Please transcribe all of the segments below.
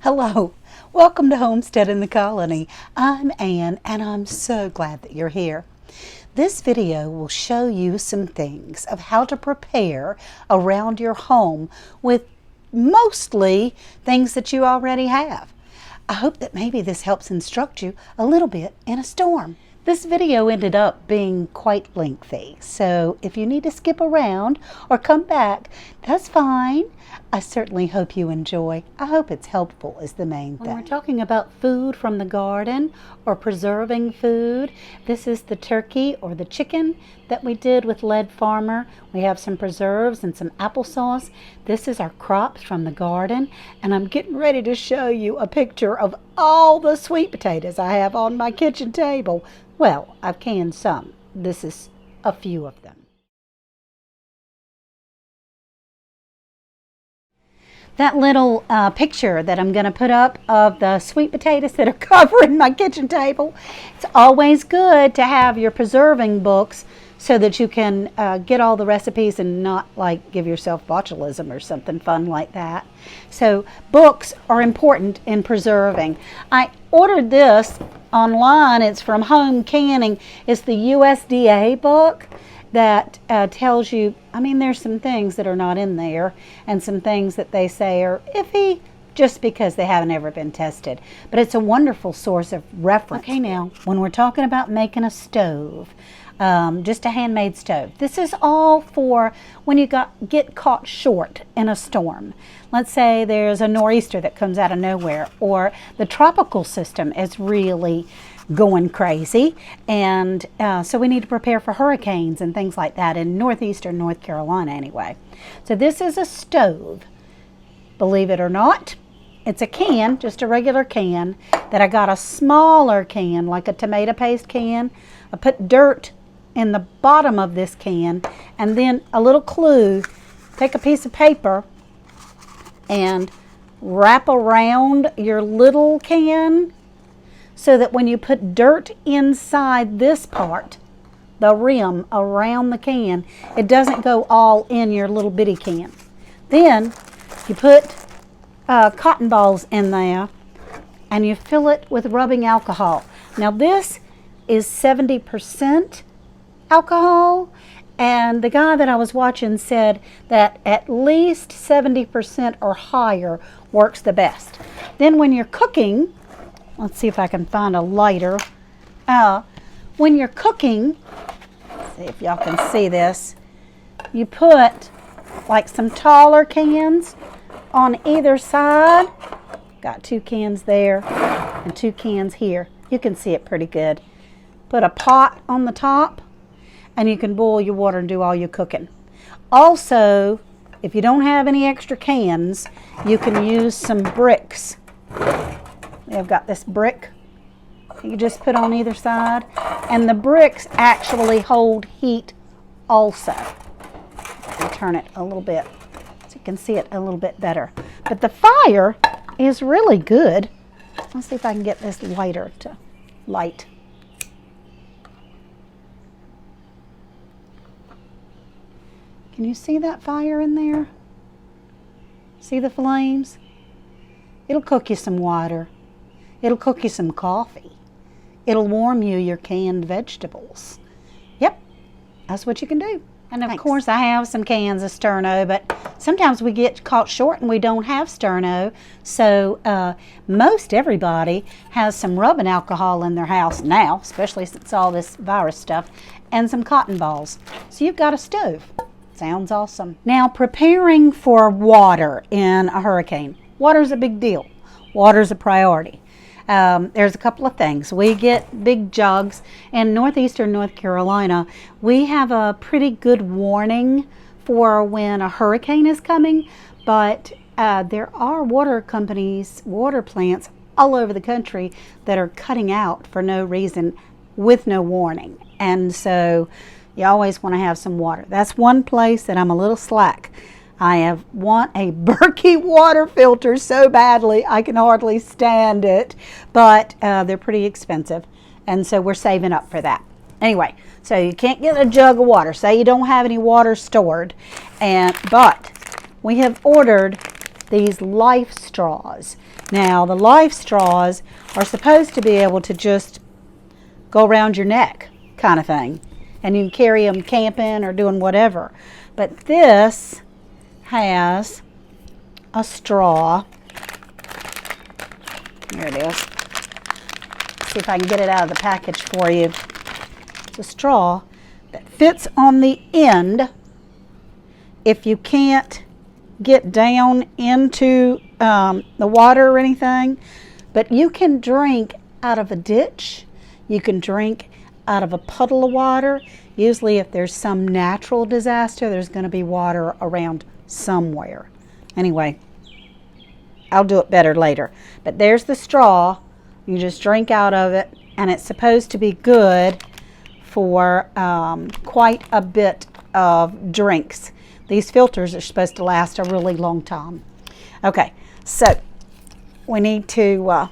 Hello, welcome to Homestead in the Colony. I'm Ann and I'm so glad that you're here. This video will show you some things of how to prepare around your home with mostly things that you already have. I hope that maybe this helps instruct you a little bit in a storm. This video ended up being quite lengthy, so if you need to skip around or come back, that's fine. I certainly hope you enjoy. I hope it's helpful is the main thing. When we're talking about food from the garden or preserving food, this is the turkey or the chicken that we did with Lead Farmer. We have some preserves and some applesauce. This is our crops from the garden, and I'm getting ready to show you a picture of all the sweet potatoes I have on my kitchen table. Well, I've canned some. This is a few of them. That little picture that I'm going to put up of the sweet potatoes that are covering my kitchen table, it's always good to have your preserving books so that you can get all the recipes and not like give yourself botulism or something fun like that. So books are important in preserving. I ordered this online. It's from Home Canning. It's the USDA book that tells you, there's some things that are not in there and some things that they say are iffy just because they haven't ever been tested. But it's a wonderful source of reference. Okay, now, when we're talking about making a stove, just a handmade stove, this is all for when you get caught short in a storm. Let's say there's a nor'easter that comes out of nowhere, or the tropical system is really going crazy, and so we need to prepare for hurricanes and things like that in northeastern North Carolina anyway. So this is a stove. Believe it or not, it's a can, just a regular can, that I got a smaller can, like a tomato paste can. I put dirt in the bottom of this can, and then a little clue, take a piece of paper and wrap around your little can so that when you put dirt inside this part, the rim around the can, it doesn't go all in your little bitty can. Then you put cotton balls in there and you fill it with rubbing alcohol. Now this is 70% alcohol, and the guy that I was watching said that at least 70% or higher works the best. Then when you're cooking, let's see if I can find a lighter. When you're cooking, see if y'all can see this, you put like some taller cans on either side. Got 2 cans there and 2 cans here. You can see it pretty good. Put a pot on the top and you can boil your water and do all your cooking. Also, if you don't have any extra cans, you can use some bricks. I've got this brick you just put on either side, and the bricks actually hold heat also. I'll turn it a little bit so you can see it a little bit better. But the fire is really good. Let's see if I can get this lighter to light. Can you see that fire in there? See the flames? It'll cook you some water. It'll cook you some coffee. It'll warm you your canned vegetables. Yep, that's what you can do. And of course I have some cans of sterno, but sometimes we get caught short and we don't have sterno. So most everybody has some rubbing alcohol in their house now, especially since all this virus stuff, and some cotton balls. So you've got a stove. Sounds awesome. Now, preparing for water in a hurricane. Water's a big deal. Water's a priority. There's a couple of things. We get big jugs. In northeastern North Carolina, we have a pretty good warning for when a hurricane is coming, but there are water companies, water plants all over the country that are cutting out for no reason with no warning. And so you always want to have some water. That's one place that I'm a little slack. I want a Berkey water filter so badly I can hardly stand it, but they're pretty expensive, and so we're saving up for that. Anyway, so you can't get a jug of water. Say you don't have any water stored, but we have ordered these life straws. Now, the life straws are supposed to be able to just go around your neck kind of thing. And you can carry them camping or doing whatever. But this has a straw. Here it is. See if I can get it out of the package for you. It's a straw that fits on the end if you can't get down into the water or anything. But you can drink out of a ditch. You can drink out of a puddle of water. Usually if there's some natural disaster, there's going to be water around somewhere. Anyway, I'll do it better later. But there's the straw. You just drink out of it, and it's supposed to be good for quite a bit of drinks. These filters are supposed to last a really long time. Okay, so we need to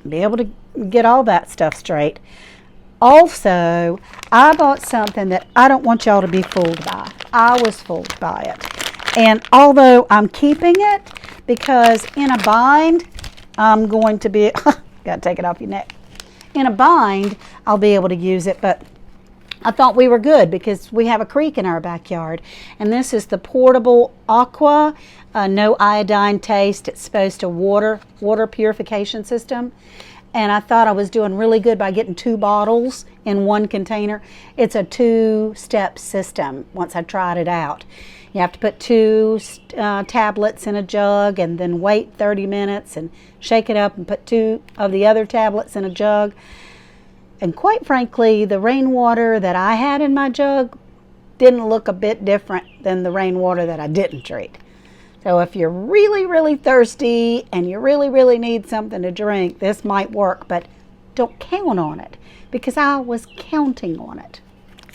be able to get all that stuff straight. Also, I bought something that I don't want y'all to be fooled by. I was fooled by it. And although I'm keeping it, because in a bind, I'm going to be, gotta take it off your neck. In a bind, I'll be able to use it, but I thought we were good because we have a creek in our backyard. And this is the portable aqua, no iodine taste. It's supposed to water purification system. And I thought I was doing really good by getting 2 bottles in one container. It's a 2-step system once I tried it out. You have to put 2 tablets in a jug and then wait 30 minutes and shake it up and put 2 of the other tablets in a jug. And quite frankly, the rainwater that I had in my jug didn't look a bit different than the rainwater that I didn't treat. So if you're really, really thirsty and you really, really need something to drink, this might work, but don't count on it because I was counting on it.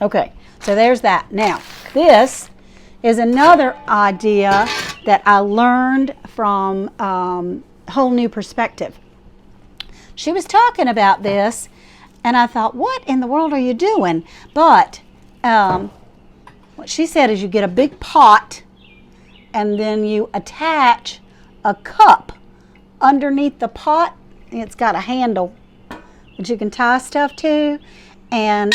Okay, so there's that. Now, this is another idea that I learned from Whole New Perspective. She was talking about this, and I thought, what in the world are you doing? But what she said is you get a big pot, and then you attach a cup underneath the pot. It's got a handle that you can tie stuff to, and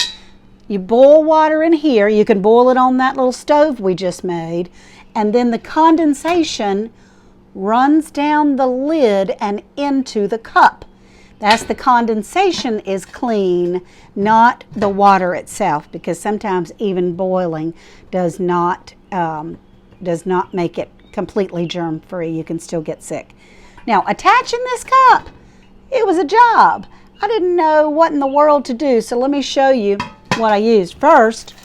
you boil water in here. You can boil it on that little stove we just made, and then the condensation runs down the lid and into the cup. That's the condensation is clean, not the water itself, because sometimes even boiling does not make it completely germ-free. You can still get sick. Now, attaching this cup, it was a job. I didn't know what in the world to do, so let me show you what I used. First,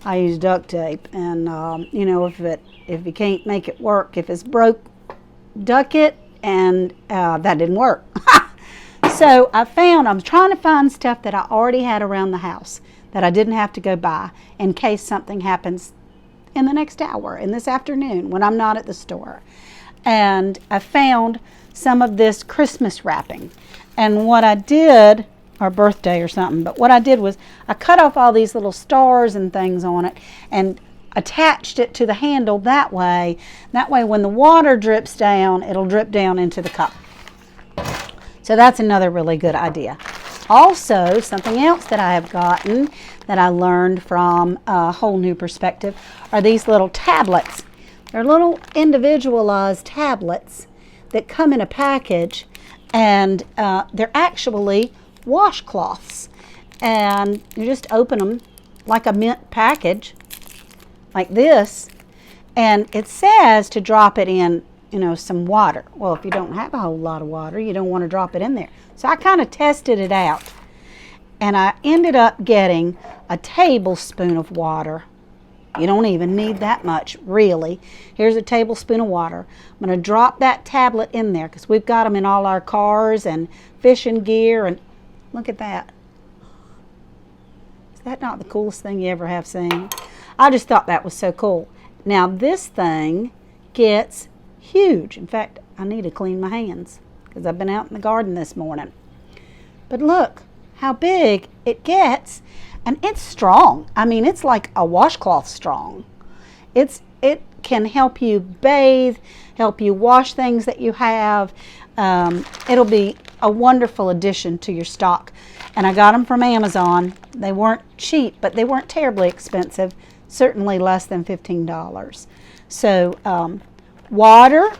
I used duct tape, and you know, if you can't make it work, if it's broke, duck it, and that didn't work. So I'm trying to find stuff that I already had around the house that I didn't have to go buy in case something happens in the next hour, in this afternoon when I'm not at the store. And I found some of this Christmas wrapping. And what I did, or birthday or something, but what I did was I cut off all these little stars and things on it and attached it to the handle that way. That way when the water drips down, it'll drip down into the cup. So that's another really good idea. Also, something else that I have gotten that I learned from A Whole New Perspective are these little tablets. They're little individualized tablets that come in a package, and they're actually washcloths. And you just open them like a mint package, like this, and it says to drop it in, you know, some water. Well, if you don't have a whole lot of water, you don't want to drop it in there. So I kind of tested it out, and I ended up getting a tablespoon of water. You don't even need that much, really. Here's a tablespoon of water. I'm going to drop that tablet in there because we've got them in all our cars and fishing gear, and look at that. Is that not the coolest thing you ever have seen? I just thought that was so cool. Now this thing gets huge. In fact, I need to clean my hands because I've been out in the garden this morning. But look how big it gets, and it's strong. I mean, it's like a washcloth strong. It can help you bathe, help you wash things that you have. It'll be a wonderful addition to your stock. And I got them from Amazon. They weren't cheap, but they weren't terribly expensive, certainly less than $15. So water,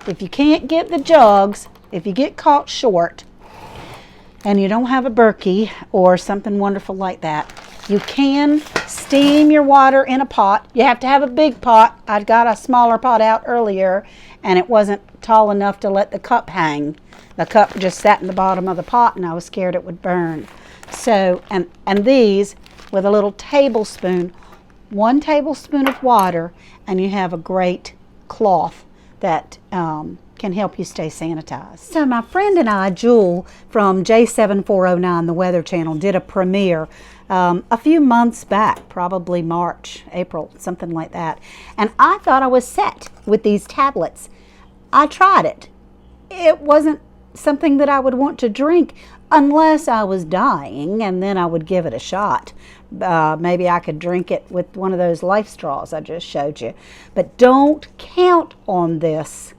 if you can't get the jugs, if you get caught short and you don't have a Berkey or something wonderful like that, you can steam your water in a pot. You have to have a big pot. I got a smaller pot out earlier and it wasn't tall enough to let the cup hang. The cup just sat in the bottom of the pot and I was scared it would burn. So, and these with a little tablespoon, 1 tablespoon of water, and you have a great cloth that can help you stay sanitized. So my friend and I, Jewel from J7409, the Weather Channel, did a premiere a few months back, probably March, April, something like that. And I thought I was set with these tablets. I tried it. It wasn't something that I would want to drink unless I was dying, and then I would give it a shot. Maybe I could drink it with one of those life straws I just showed you. But don't count on this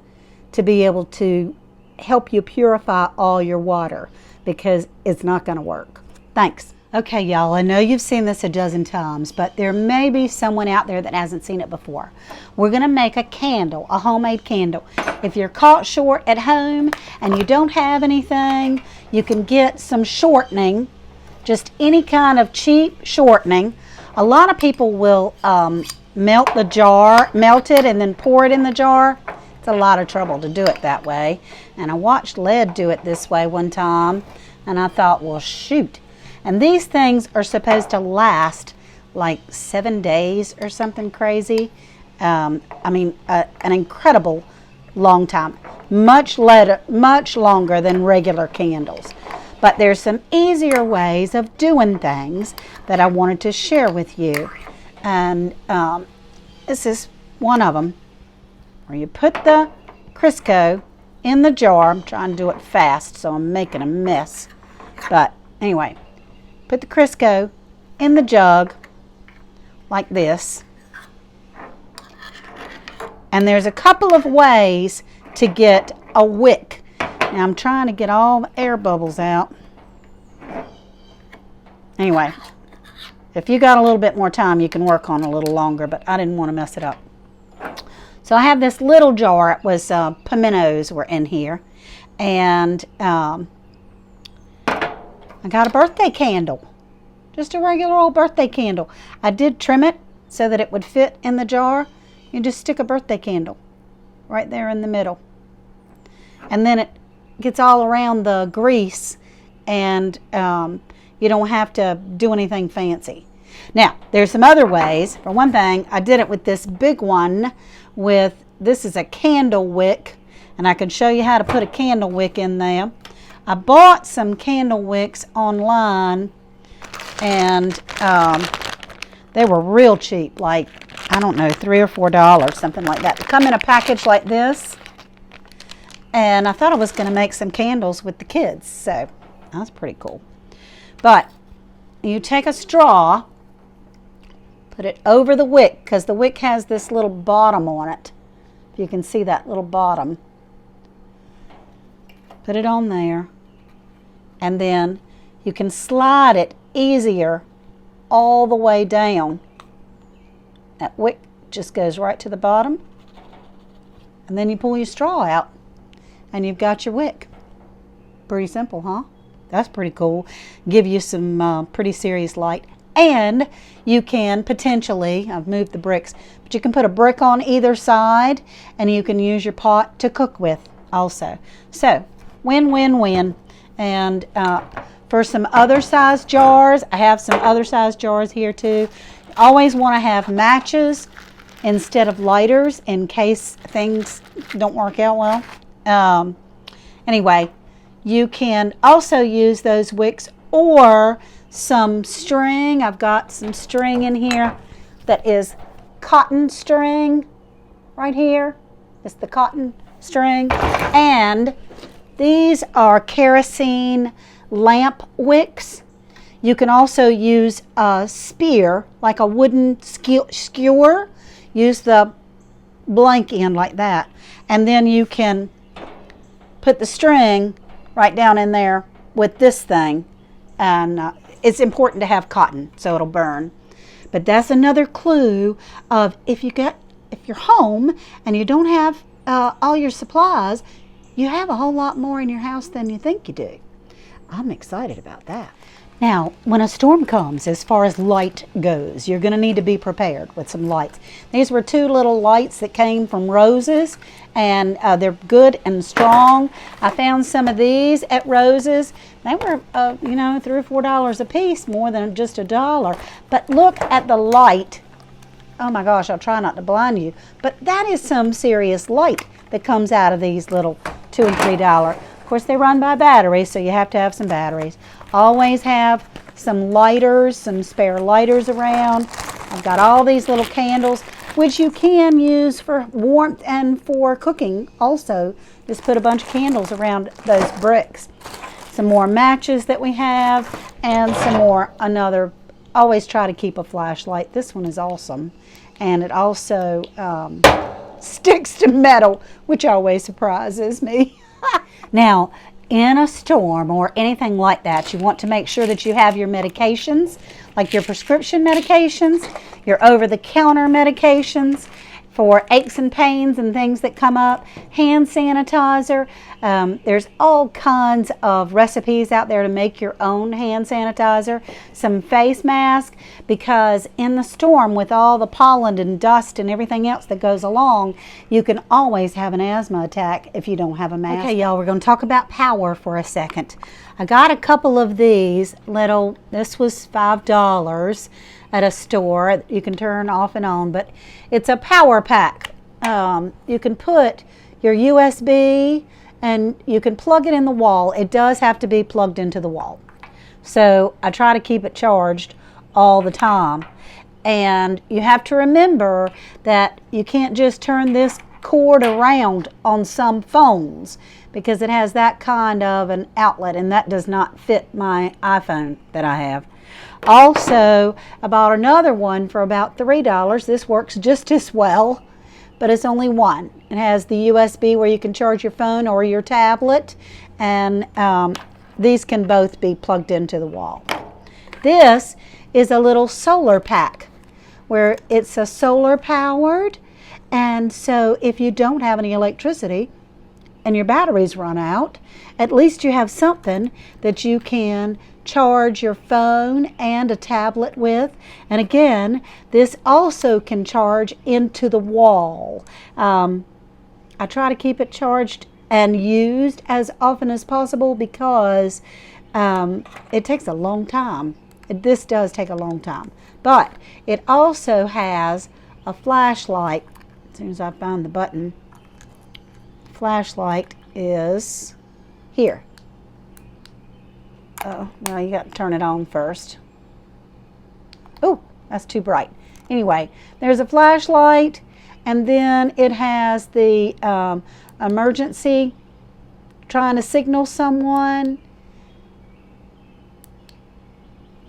to be able to help you purify all your water, because it's not going to work. Thanks. Okay, y'all, I know you've seen this a dozen times, but there may be someone out there that hasn't seen it before. We're going to make a candle, a homemade candle. If you're caught short at home and you don't have anything, you can get some shortening, just any kind of cheap shortening. A lot of people will melt it and then pour it in the jar. It's a lot of trouble to do it that way. And I watched Led do it this way one time, and I thought, well, shoot. And these things are supposed to last like 7 days or something crazy. I mean, an incredible long time. Much longer than regular candles. But there's some easier ways of doing things that I wanted to share with you. And this is one of them, where you put the Crisco in the jar. I'm trying to do it fast, so I'm making a mess. But anyway, put the Crisco in the jug like this. And there's a couple of ways to get a wick. Now I'm trying to get all the air bubbles out. Anyway, if you got a little bit more time, you can work on it a little longer, but I didn't want to mess it up. So I have this little jar. It was pimentos were in here. And I got a birthday candle. Just a regular old birthday candle. I did trim it so that it would fit in the jar. You just stick a birthday candle right there in the middle. And then it gets all around the grease, and you don't have to do anything fancy. Now, there's some other ways. For one thing, I did it with this big one this is a candle wick, and I can show you how to put a candle wick in there. I bought some candle wicks online, and they were real cheap, like, I don't know, $3 or $4, something like that. They come in a package like this, and I thought I was going to make some candles with the kids, so that's pretty cool. But you take a straw, put it over the wick, because the wick has this little bottom on it. If you can see that little bottom. Put it on there, and then you can slide it easier all the way down. That wick just goes right to the bottom, and then you pull your straw out, and you've got your wick. Pretty simple, huh? That's pretty cool. Give you some pretty serious light. And you can potentially, I've moved the bricks, but you can put a brick on either side, and you can use your pot to cook with also. So, win, win, win. And for some other size jars, I have some other size jars here too. Always want to have matches instead of lighters in case things don't work out well. Anyway, you can also use those wicks or some string. I've got some string in here that is cotton string right here. It's the cotton string. And these are kerosene lamp wicks. You can also use a spear, like a wooden skewer. Use the blank end like that. And then you can put the string right down in there with this thing. And it's important to have cotton so it'll burn. But that's another clue of if you're home and you don't have all your supplies, you have a whole lot more in your house than you think you do. I'm excited about that. Now, when a storm comes, as far as light goes, you're going to need to be prepared with some lights. These were 2 little lights that came from Rose's, and they're good and strong. I found some of these at Rose's. They were, $3 or $4 a piece, more than just $1. But look at the light. Oh my gosh, I'll try not to blind you. But that is some serious light that comes out of these little $2 and $3. Of course, they run by batteries, so you have to have some batteries. Always have some lighters, some spare lighters around. I've got all these little candles, which you can use for warmth and for cooking also. Just put a bunch of candles around those bricks. Some more matches that we have, and some more, always try to keep a flashlight. This one is awesome. And it also sticks to metal, which always surprises me. Now, in a storm or anything like that, you want to make sure that you have your medications, like your prescription medications, your over-the-counter medications for aches and pains and things that come up, hand sanitizer. There's all kinds of recipes out there to make your own hand sanitizer, some face mask, because in the storm with all the pollen and dust and everything else that goes along, you can always have an asthma attack if you don't have a mask. Okay, y'all, we're going to talk about power for a second. I got a couple of these this was $5 at a store. You can turn off and on, but it's a power pack. You can put your USB and you can plug it in the wall. It does have to be plugged into the wall. So I try to keep it charged all the time. And you have to remember that you can't just turn this cord around on some phones because it has that kind of an outlet, and that does not fit my iPhone that I have. Also, I bought another one for about $3. This works just as well, but it's only one. It has the USB where you can charge your phone or your tablet, and these can both be plugged into the wall. This is a little solar pack where it's a solar powered, and so if you don't have any electricity and your batteries run out, at least you have something that you can charge your phone and a tablet with. And again, this also can charge into the wall. I try to keep it charged and used as often as possible because it takes a long time. This does take a long time. But it also has a flashlight. As soon as I find the button, flashlight is here. Oh, well, you got to turn it on first. Oh, that's too bright. Anyway, there's a flashlight, and then it has the emergency, trying to signal someone.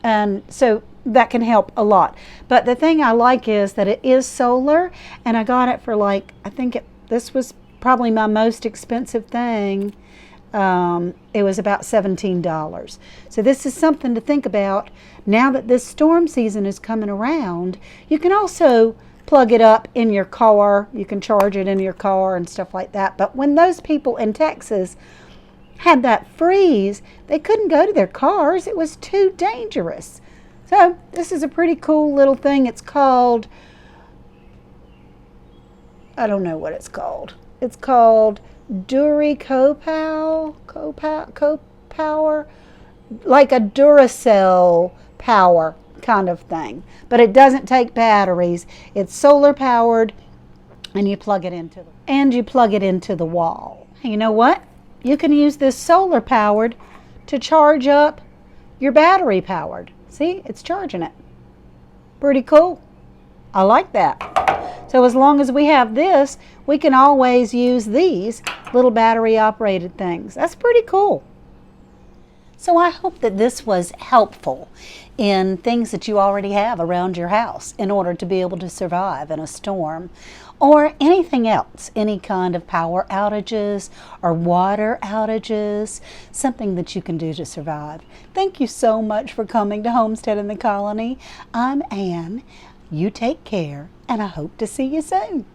And so that can help a lot. But the thing I like is that it is solar, and I got it for this was probably my most expensive thing. It was about $17. So this is something to think about. Now that this storm season is coming around, you can also plug it up in your car. You can charge it in your car and stuff like that. But when those people in Texas had that freeze, they couldn't go to their cars. It was too dangerous. So this is a pretty cool little thing. It's called, I don't know what it's called. It's called Copower, like a Duracell power kind of thing. But it doesn't take batteries. It's solar powered, and you plug it into the wall. You know what? You can use this solar powered to charge up your battery powered. See, it's charging it. Pretty cool. I like that. So as long as we have this, we can always use these little battery operated things. That's pretty cool. So I hope that this was helpful in things that you already have around your house in order to be able to survive in a storm or anything else, any kind of power outages or water outages, something that you can do to survive. Thank you so much for coming to Homestead in the Colony. I'm Ann. You take care, and I hope to see you soon.